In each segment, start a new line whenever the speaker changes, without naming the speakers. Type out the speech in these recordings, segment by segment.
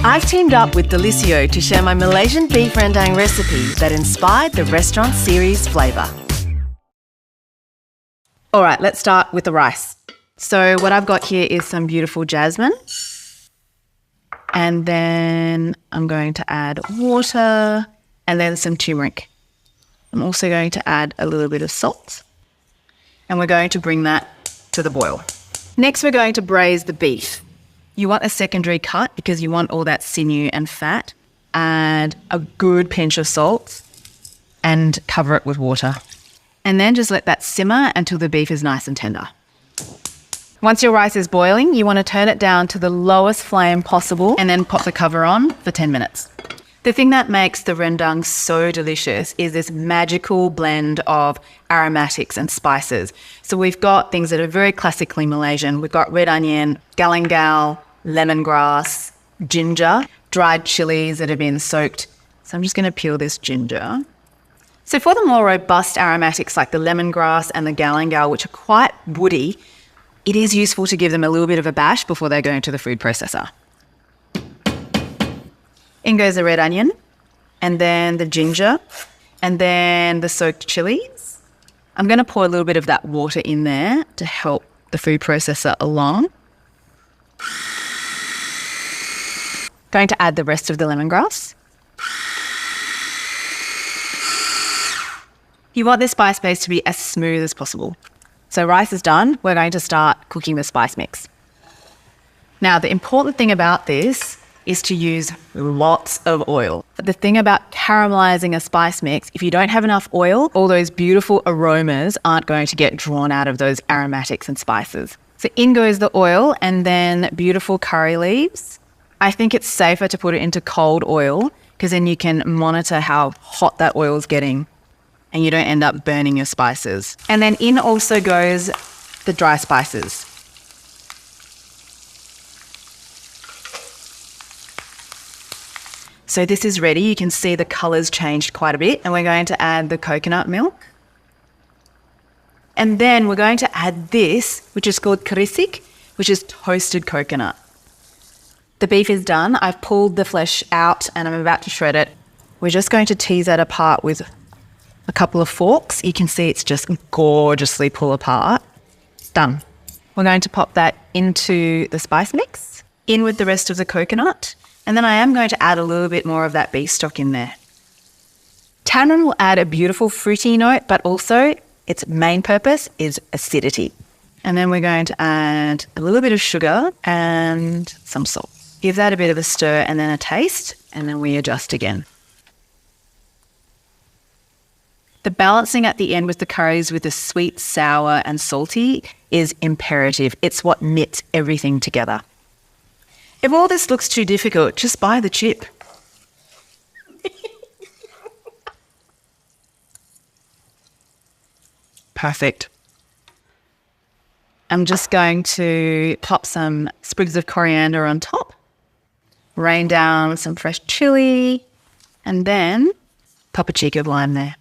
I've teamed up with Delisio to share my Malaysian beef rendang recipe that inspired the restaurant series flavour. All right, let's start with the rice. So what I've got here is some beautiful jasmine. And then I'm going to add water and then some turmeric. I'm also going to add a little bit of salt. And we're going to bring that to the boil. Next, we're going to braise the beef. You want a secondary cut because you want all that sinew and fat. Add a good pinch of salt and cover it with water. And then just let that simmer until the beef is nice and tender. Once your rice is boiling, you want to turn it down to the lowest flame possible and then pop the cover on for 10 minutes. The thing that makes the rendang so delicious is this magical blend of aromatics and spices. So we've got things that are very classically Malaysian. We've got red onion, galangal, lemongrass, ginger, dried chilies that have been soaked. So I'm just going to peel this ginger. So for the more robust aromatics like the lemongrass and the galangal, which are quite woody, it is useful to give them a little bit of a bash before they go into the food processor. In goes the red onion, and then the ginger, and then the soaked chilies. I'm going to pour a little bit of that water in there to help the food processor along. Going to add the rest of the lemongrass. You want this spice base to be as smooth as possible. So rice is done, we're going to start cooking the spice mix. Now, the important thing about this is to use lots of oil. The thing about caramelizing a spice mix, if you don't have enough oil, all those beautiful aromas aren't going to get drawn out of those aromatics and spices. So in goes the oil and then beautiful curry leaves. I think it's safer to put it into cold oil because then you can monitor how hot that oil is getting and you don't end up burning your spices. And then in also goes the dry spices. So this is ready. You can see the colours changed quite a bit. And we're going to add the coconut milk. And then we're going to add this, which is called kerisik, which is toasted coconut. The beef is done. I've pulled the flesh out and I'm about to shred it. We're just going to tease that apart with a couple of forks. You can see it's just gorgeously pull apart. Done. We're going to pop that into the spice mix, in with the rest of the coconut. And then I am going to add a little bit more of that beef stock in there. Tannin will add a beautiful fruity note, but also its main purpose is acidity. And then we're going to add a little bit of sugar and some salt. Give that a bit of a stir and then a taste, and then we adjust again. The balancing at the end with the curries with the sweet, sour and salty is imperative. It's what knits everything together. If all this looks too difficult, just buy the chip. Perfect. I'm just going to pop some sprigs of coriander on top, rain down some fresh chili, and then pop a cheek of lime there.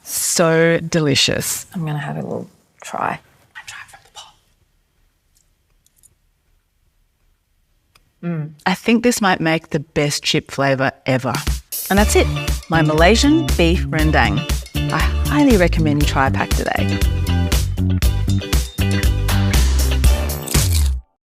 So delicious. I'm going to have a little try. I'm trying from the pot. I think this might make the best chip flavour ever. And that's it. My Malaysian beef rendang. I highly recommend you try a pack today.